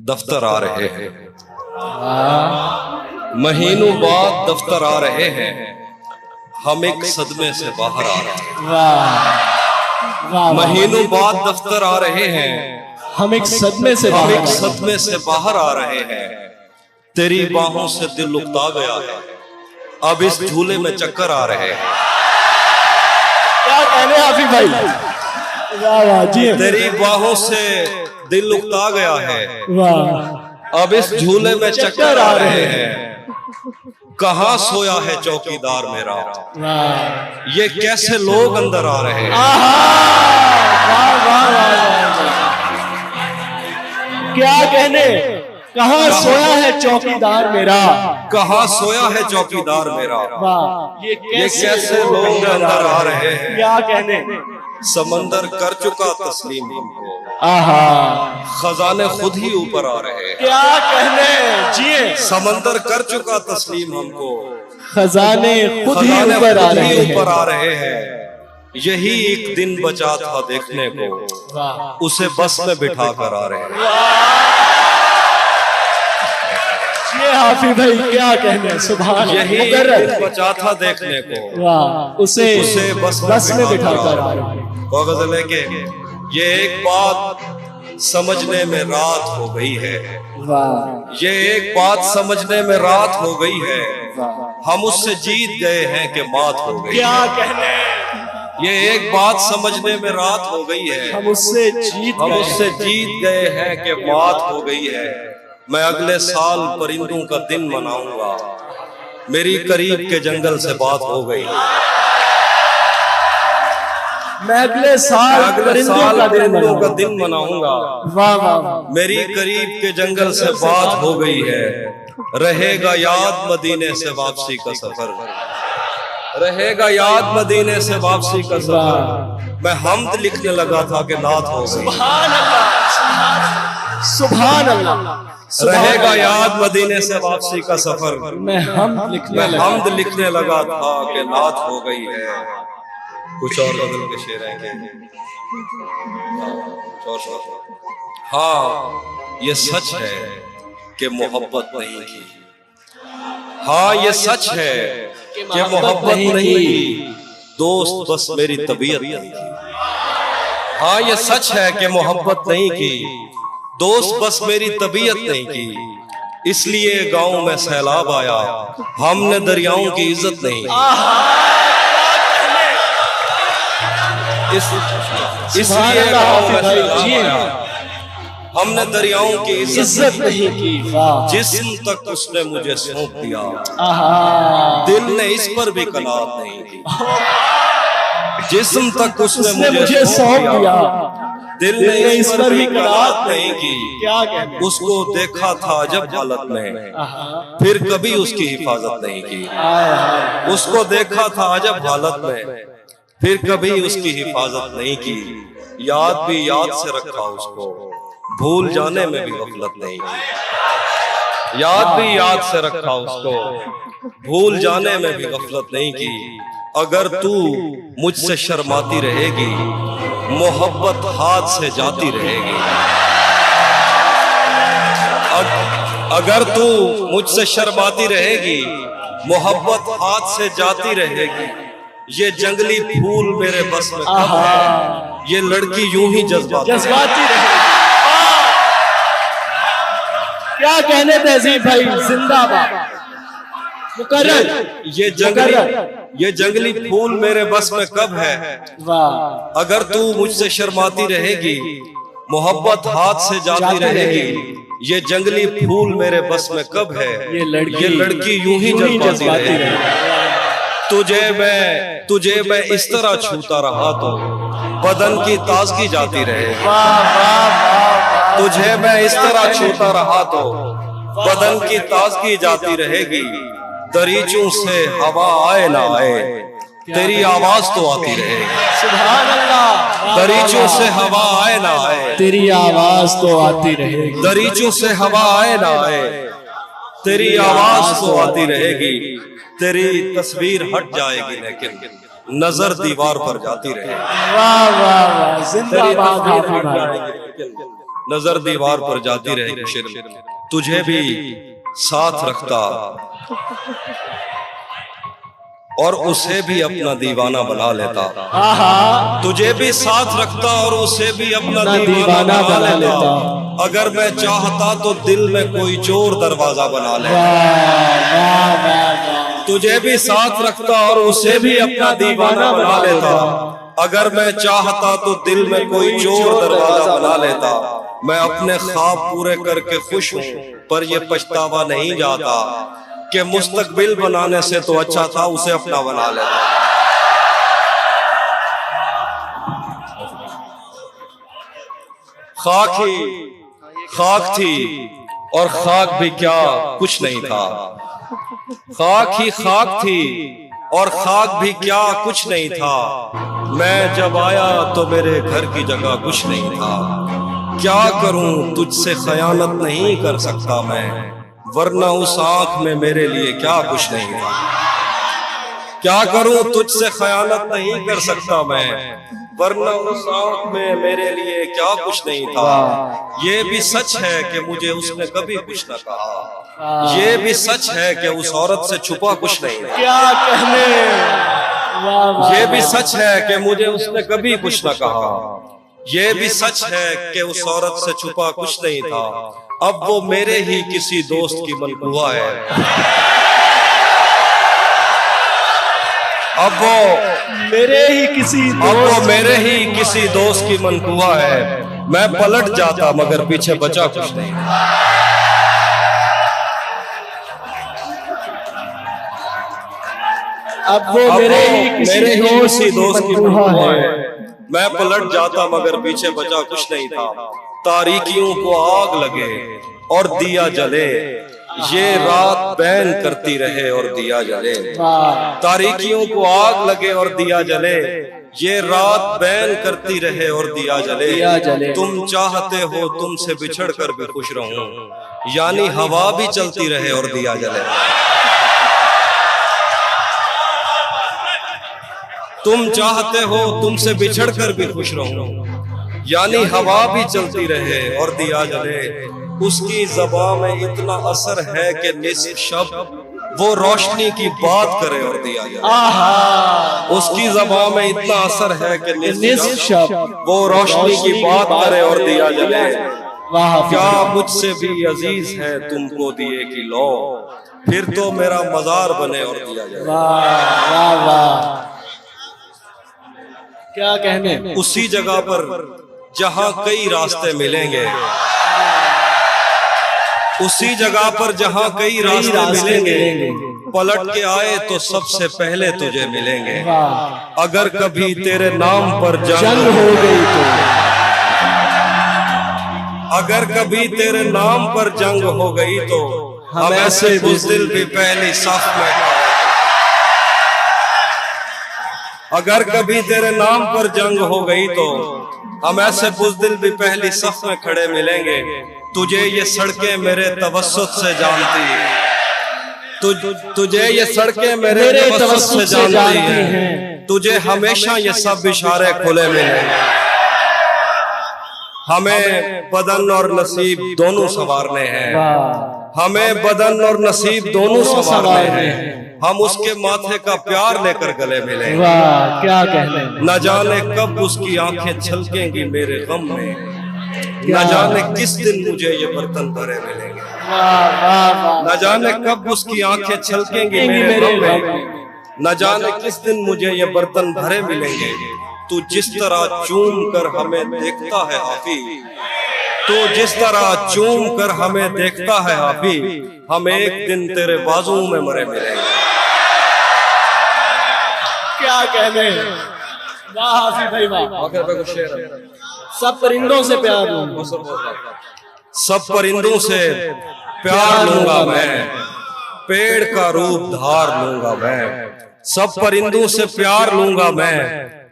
दफ्तर आ रहे हैं, महीनों बाद दफ्तर आ रहे हैं, हम एक सदमे से बाहर आ रहे हैं। महीनों बाद दफ्तर आ रहे हैं, हम एक सदमे से बाहर आ रहे हैं। तेरी बाहों से दिल उकता गया है, अब इस झूले में चक्कर आ रहे हैं। क्या कहने हाफिज भाई, वाह वाह जी। तेरी बाहों से दिल उकता गया है, वाह, अब इस झूले में चक्कर आ रहे हैं। कहाँ सोया है चौकीदार मेरा, वाह, ये कैसे लोग अंदर आ रहे हैं। वाह वाह वाह, क्या कहने, कहाँ सोया है चौकीदार मेरा, कहाँ सोया है चौकीदार मेरा, वाह, ये कैसे लोग अंदर आ रहे हैं। क्या कहने, समंदर कर चुका तस्लीम हमको, आहा, खजाने खुद ही ऊपर आ रहे हैं। क्या कहने जिए, समंदर कर चुका तस्लीम हमको, खजाने खुद ही ऊपर आ रहे हैं। यही एक दिन बचा था देखने को, वाह, उसे बस में बिठा कर आ रहे हैं। ये हाफिज भाई क्या कहने, सुभान, यही एक दिन बचा था देखने को, वाह, उसे बस में बिठा कर आ रहे हैं। गजल है कि ये एक बात समझने में रात हो गई है, वाह, ये एक बात समझने में रात हो गई है। वाह, हम उससे जीत गए हैं कि मात हो गई। क्या कहने, ये एक बात समझने में रात हो गई है, हम उससे जीत गए हैं कि मात हो गई है। मैं अगले साल परिंदों का दिन मनाऊंगा, मेरी करीब के जंगल से बात हो गई। मैं अगले साल परिंदों का दिन मनाऊंगा, वाह वाह, मेरी करीब के जंगल से बात हो गई है। रहेगा याद मदीने से वापसी का सफर, रहेगा याद मदीने से वापसी का सफर। मैं हमद लिखने लगा था कि नात हो गई। सुभान अल्लाह, सुभान अल्लाह। रहेगा याद मदीने से वापसी का सफर, मैं हमद लिखने लगा था कि नात हो गई है। कुछ और गजल के शेर हैं। हाँ ये सच है कि मोहब्बत नहीं की, हाँ ये सच है कि मोहब्बत नहीं की, दोस्त बस मेरी तबीयत नहीं की। हाँ ये सच है कि मोहब्बत नहीं की, दोस्त बस मेरी तबीयत नहीं की। इसलिए गांव में सैलाब आया, हमने दरियाओं की इज्जत नहीं की। इसलिए गांव में सैलाब आया, हमने दरियाओं की इज्जत नहीं की। जिस्म तक उसने मुझे सौंप दिया, दिल ने इस पर भी कनात नहीं की। जिस्म तक उसने मुझे सौंप दिया, दिल ने इस पर भी कनात नहीं की। क्या कहने, उसको देखा था जब हालत में, फिर कभी उसकी हिफाजत नहीं की। उसको देखा था जब हालत में, फिर कभी उसकी हिफाजत नहीं की। याद भी याद से रखा उसको, भूल जाने में भी गफलत नहीं की। याद भी याद से रखा उसको, भूल जाने में भी गफलत नहीं की। अगर तू मुझसे शर्माती रहेगी, मोहब्बत हाथ से जाती रहेगी। अगर तू मुझसे शर्माती रहेगी, मोहब्बत हाथ से जाती रहेगी। ये जंगली फूल मेरे बस में कब है, ये लड़की यूं ही जज्बाती रहेगी। क्या कहने तहजीब भाई, जिंदाबाद, मुकर्रर। ये जंगली फूल मेरे बस में कब है, वाह, अगर तू मुझसे शर्माती रहेगी, मोहब्बत हाथ से जाती रहेगी। ये जंगली फूल मेरे बस में कब है, ये लड़की यूं ही जज्बाती रहेगी। तुझे मैं इस तरह छूता रहा तो बदन की ताजगी जाती रहे। तुझे मैं इस तरह छूता रहा तो बदन की ताजगी जाती रहेगी। दरीचों से हवा आए ना आए, तेरी आवाज तो आती रहेगी। सुभान अल्लाह। दरीचों से हवा आए ना आए, तेरी आवाज तो आती रहेगी। दरीचों से हवा आए ना आए, तेरी आवाज तो आती रहेगी। तेरी तस्वीर हट जाएगी लेकिन नजर दीवार पर जाती रहेगी। वाह वाह वाह, जिंदाबाद। नजर दीवार पर जाती रहे शिर, तुझे भी साथ रखता और उसे भी अपना दीवाना बना लेता। तुझे भी साथ रखता और उसे भी अपना दीवाना बना लेता। अगर मैं चाहता तो दिल में कोई चोर दरवाजा बना लेता। तुझे भी साथ रखता और उसे भी अपना दीवाना बना लेता। अगर मैं चाहता तो दिल में कोई चोर दरवाजा बना लेता। मैं अपने ख्वाब पूरे करके खुश हूँ, पर ये पछतावा नहीं जाता कि मुस्तकबिल बनाने से तो अच्छा था उसे अपना बना लेता। खाक थी और खाक भी क्या कुछ नहीं था। खाक ही खाक थी और खाक भी क्या कुछ नहीं था। मैं जब आया तो मेरे घर की जगह कुछ नहीं था। क्या करूं तुझसे खयानत नहीं कर सकता मैं, वरना उस आंख में मेरे लिए क्या कुछ नहीं था। क्या करूं तुझसे खयानत नहीं कर सकता मैं, वरना उस आंख में मेरे लिए क्या कुछ नहीं था। ये भी सच है कि मुझे उसने कभी कुछ न कहा। ये भी सच है कि उस औरत से छुपा कुछ नहीं था। क्या कहने। ये भी सच है कि मुझे उसने कभी कुछ न कहा। ये भी सच है कि उस औरत से छुपा कुछ नहीं था। अब वो मेरे ही किसी दोस्त की मनकुआ है। अब वो मेरे ही किसी दोस्त की मनकुआ है। मैं पलट जाता मगर पीछे बचा कुछ नहीं। अब वो मेरे ही किसी दोस्त की मनकुआ है। मैं पलट जाता मगर पीछे बचा कुछ नहीं था। तारीकियों को आग लगे और दिया जले, ये रात बैन करती रहे और दिया जले। तारीकियों को आग लगे और दिया जले, ये रात बैन करती रहे और दिया जले। तुम चाहते हो तुमसे बिछड़ कर भी खुश रहूं, यानी हवा भी चलती रहे और दिया जले। तुम चाहते हो तुमसे बिछड़ कर भी खुश रहूं, यानी हवा भी चलती रहे और दिया जले। उसकी ज़बान में इतना असर है कि निस्फ शब वो रोशनी की बात करे और दिया जले। उसकी ज़बान में इतना असर है कि निस्फ शब वो रोशनी की बात करे और दिया जले। क्या मुझसे भी अजीज है तुमको दिए की लो, फिर तो मेरा मजार बने और दिया जले। वाह वाह, क्या कहने। उसी जगह पर जहां कई रास्ते मिलेंगे, उसी जगह पर जहां कई रास्ते मिलेंगे, पलट के आए तो सबसे पहले तुझे मिलेंगे। अगर कभी तेरे नाम पर जंग हो गई तो, अगर कभी तेरे नाम पर जंग हो गई तो हम ऐसे बुज़दिल भी पहली सफ में खड़े। अगर कभी तेरे नाम पर जंग हो गई तो हम ऐसे बुज़दिल भी पहली सफ में खड़े मिलेंगे। तुझे ये सड़कें मेरे तवस्सुत से जानती है, तुझे ये सड़कें मेरे तवस्सुत से जानती हैं। तुझे हमेशा ये सब इशारे खुले मिलेंगे। हमें बदन और नसीब दोनों संवारने हैं, हमें बदन और नसीब दोनों संवारने हैं। हम उसके माथे का प्यार लेकर गले मिलेंगे। वाह क्या कहने। न जाने कब उसकी आंखें छलकेंगी मेरे गम में, न जाने किस दिन मुझे ये बर्तन भरे मिलेंगे। न जाने कब उसकी आंखें छलकेंगी मेरे गम में, न जाने किस दिन मुझे ये बर्तन भरे मिलेंगे। तू जिस तरह चूम कर हमें देखता है हाफी, तू जिस तरह चूम कर हमें देखता है हाफी, हम एक दिन तेरे बाजू में मरे मिलेंगे। क्या कहने। वाह हाफी भाई वाह। सब परिंदों से प्यार लूंगा, सब परिंदों से प्यार लूंगा मैं, पेड़ का रूप धार लूंगा मैं। सब परिंदों से प्यार लूंगा मैं,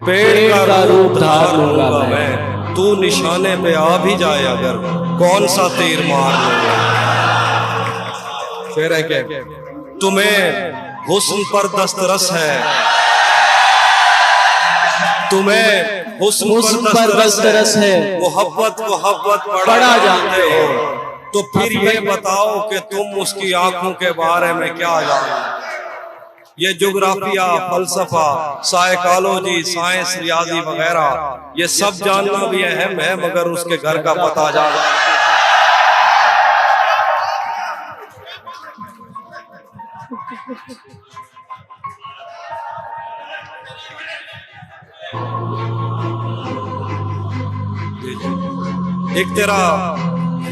पेड़ का रूप धार लूंगा मैं। तू निशाने पे आ भी जाए अगर, कौन सा तीर मार लूंगा। फिर है क्या, तुम्हें हुस्न पर दस्तरस है, तुम्हें हुस्न पर दस्तरस है, मोहब्बत मोहब्बत बड़ा जानते हो। तो फिर ये बताओ कि तुम उसकी आंखों के बारे में क्या जानते? ये ज्योग्राफिया, फलसफा, साइकोलॉजी, साइंस, रियाजी वगैरह ये सब जानना भी अहम है, मगर उसके घर का पता जानना। एक तेरा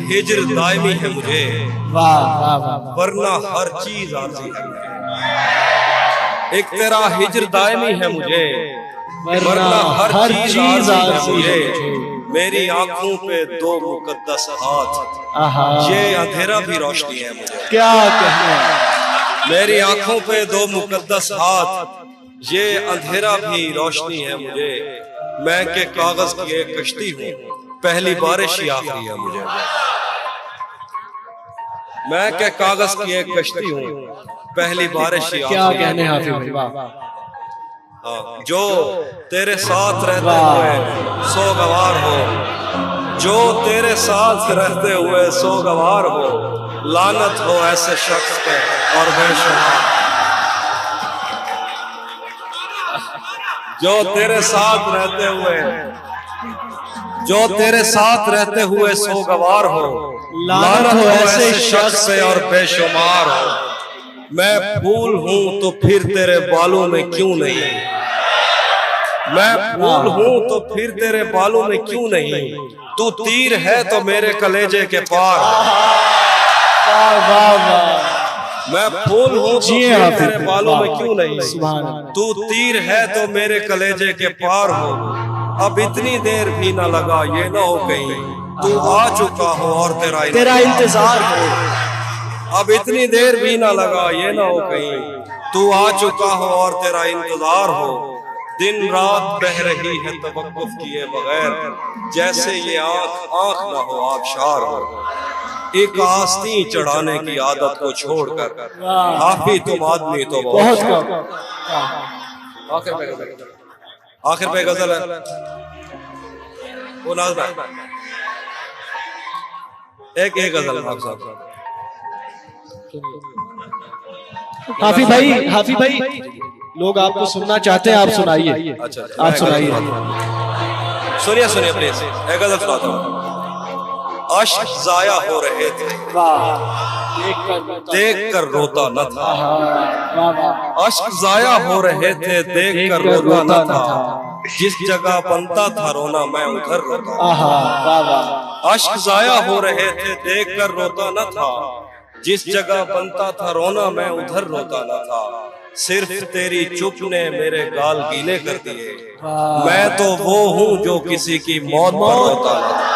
हिज्र दायमी है मुझे, वाह वाह वाह, वरना हर चीज आती है मुझे। एक तेरा हिज्र दायमी है मुझे, वरना हर चीज आती है मुझे। मेरी आंखों पे दो मुकद्दस हाथ, ये अंधेरा भी रोशनी है मुझे। क्या कहना। मेरी आंखों पे दो मुकद्दस हाथ, ये अंधेरा भी रोशनी है मुझे। मैं के कागज की एक कश्ती हूँ, पहली बारिश ही आखिरी है मुझे। मैं के कागज की एक कश्ती हूँ, पहली बारिश ही क्या आखिरी है। कहने हाफिज भाई, वाह। हाँ, जो तेरे साथ रहते हुए सोगवार हो, जो तेरे साथ रहते हुए सोगवार हो, लानत हो ऐसे शख्स पे और बेशुमार। जो तेरे साथ रहते हुए, जो तेरे साथ रहते हुए सोगवार हो, लानत हो ऐसे शख्स पे और बेशुमार हो। मैं फूल हूं तो फिर तेरे बालों में क्यों नहीं? मैं फूल हूं तो फिर तेरे बालों में क्यों नहीं? तू तीर है तो मेरे कलेजे के पार। वाह वाह वाह, मैं फूल हूं तो फिर तेरे बालों में क्यों नहीं? सुभान अल्लाह। तू तीर है तो मेरे कलेजे के पार हो। अब इतनी देर भी ना लगा, ये ना हो कहीं तू आ चुका हो और तेरा इंतजार हो। अब इतनी देर भी ना लगा, ये ना हो कहीं तू आ चुका हो और तेरा इंतजार हो। दिन रात बह रही है तवक्कुफ किए बगैर, जैसे ये आंख आंख ना हो आबशार हो। एक आस्तीन चढ़ाने की आदत को छोड़कर हाफी तुम आदमी तो बहुत बहुत आखिर पे गजल है वो नाज़ एक गजल आप साहब। हाफिज भाई लोग आपको सुनना चाहते हैं, आप सुनाइए। अच्छा आप सुनाइए। सुनिए सुनिए प्लीज, एक गजल सुनाता हूँ। अश्क जाया हो रहे थे, देख कर रोता न था। अश्क जाया हो रहे थे, देख कर रोता न था। जिस जगह बनता था रोना, मैं उधर रोता। अश्क जाया हो रहे थे, देख कर रोता न था। जिस जगह बनता था रोना, मैं उधर रोता न था। सिर्फ तेरी चुप ने मेरे गाल गीले कर दिए। मैं तो वो हूँ जो किसी की मौत पर रोता न था।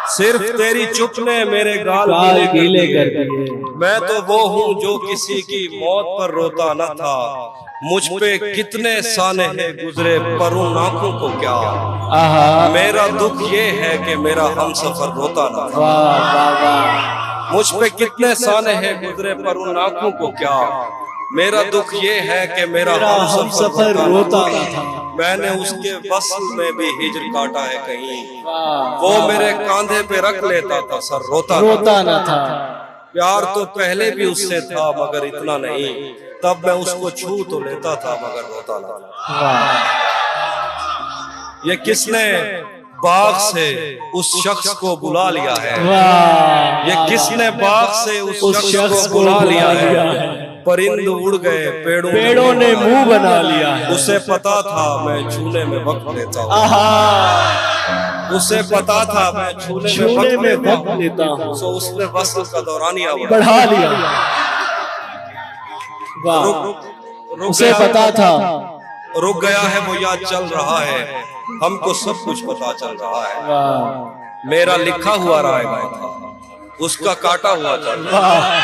सिर्फ तेरी चुप ने मेरे गाल गीले कर दिए। मैं तो वो हूँ जो किसी की मौत पर रोता न था। मुझ पे कितने साने हैं गुजरे, पर उन आंखों को क्या। मेरा दुख ये है कि मेरा हमसफर रोता न था। मुझ पे कितने साने हैं गुजरे, पर उन आंखों को क्या। मेरा दुख ये है कि मेरा हमसफर रोता न था। मैंने उसके वस्ल में भी हिज्र काटा है कहीं, वो मेरे कांधे पे रख लेता था सर रोता न था। प्यार तो पहले भी उससे था मगर इतना नहीं, तब मैं उसको छू तो लेता था मगर रोता न था। ये किसने बाग से उस शख्स को बुला लिया है? ये किसने बाग से उस शख्स को बुला लिया है? परिंद उड़ गए, पेड़ों ने मुंह बना लिया है। उसे पता था मैं छूने में वक्त लेता हूँ। उसे पता था मैं छूने में वक्त लेता हूँ। सो उसने वस्ल का दौरानिया बढ़ा लिया। उसे पता था, रुक गया है वो याद चल रहा है, हमको सब कुछ पता चल रहा है। मेरा लिखा हुआ रायगा था, उसका काटा हुआ चल रहा है।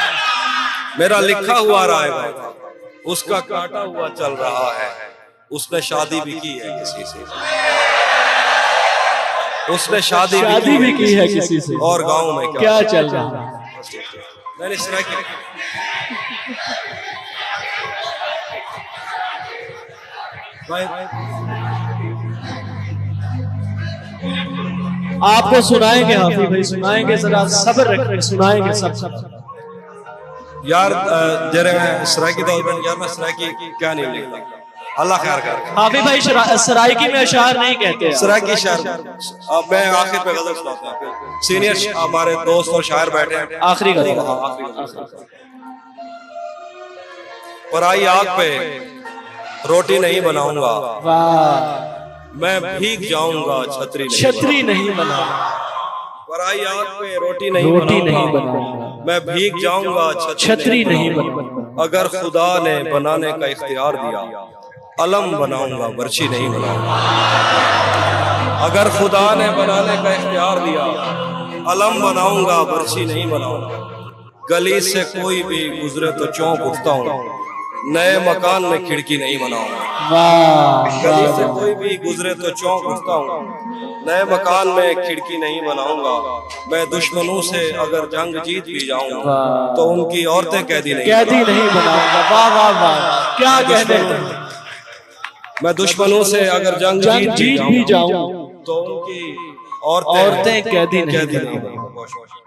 मेरा लिखा हुआ रायगा था, उसका काटा हुआ चल रहा है। उसने शादी भी की है किसी से, उसने शादी भी की है किसी से। और गांव में क्या चल रहा है? मैंने सुना कि भाई आपको सुनाएंगे हाफिज भाई, सुनाएंगे, जरा सब्र रखें, सुनाएंगे सब। यार जरे मैं सराकी दौर में यार मैं सराकी क्या नहीं लिखता, अल्लाह खैर कर। हाफिज भाई सराइकी में अशार नहीं कहते, सराकी शायर। अब मैं आखिर पे गजल सुनाता हूँ, सीनियर हमारे दोस्त और शायर बैठे हैं, आखिरी गजल। पराई आग पे रोटी नहीं बनाऊंगा, वाह, मैं भीग जाऊंगा छतरी नहीं बनाऊंगा। पराई आग पे रोटी नहीं बनाऊंगा, मैं भीग जाऊंगा छतरी नहीं बनाऊंगा। अगर खुदा ने बनाने का इख्तियार दिया, अलम बनाऊंगा वर्ची नहीं बनाऊंगा। अगर खुदा ने बनाने का इख्तियार दिया, अलम बनाऊंगा वर्ची नहीं बनाऊंगा। गली से कोई भी गुजरे तो चौंक उठता हूँ, नए मकान में खिड़की नहीं बनाऊंगा। गली से कोई भी गुजरे तो चौंक उठता हूँ, नए मकान में खिड़की नहीं बनाऊंगा। मैं दुश्मनों से अगर जंग जीत भी जाऊंगा, तो उनकी औरतें कैदी नहीं बनाऊंगा। वाह वाह वाह, क्या कहते हैं। मैं दुश्मनों से अगर जंग जीत भी जाऊं, तो उनकी औरतें कैदी नहीं बनाऊंगा।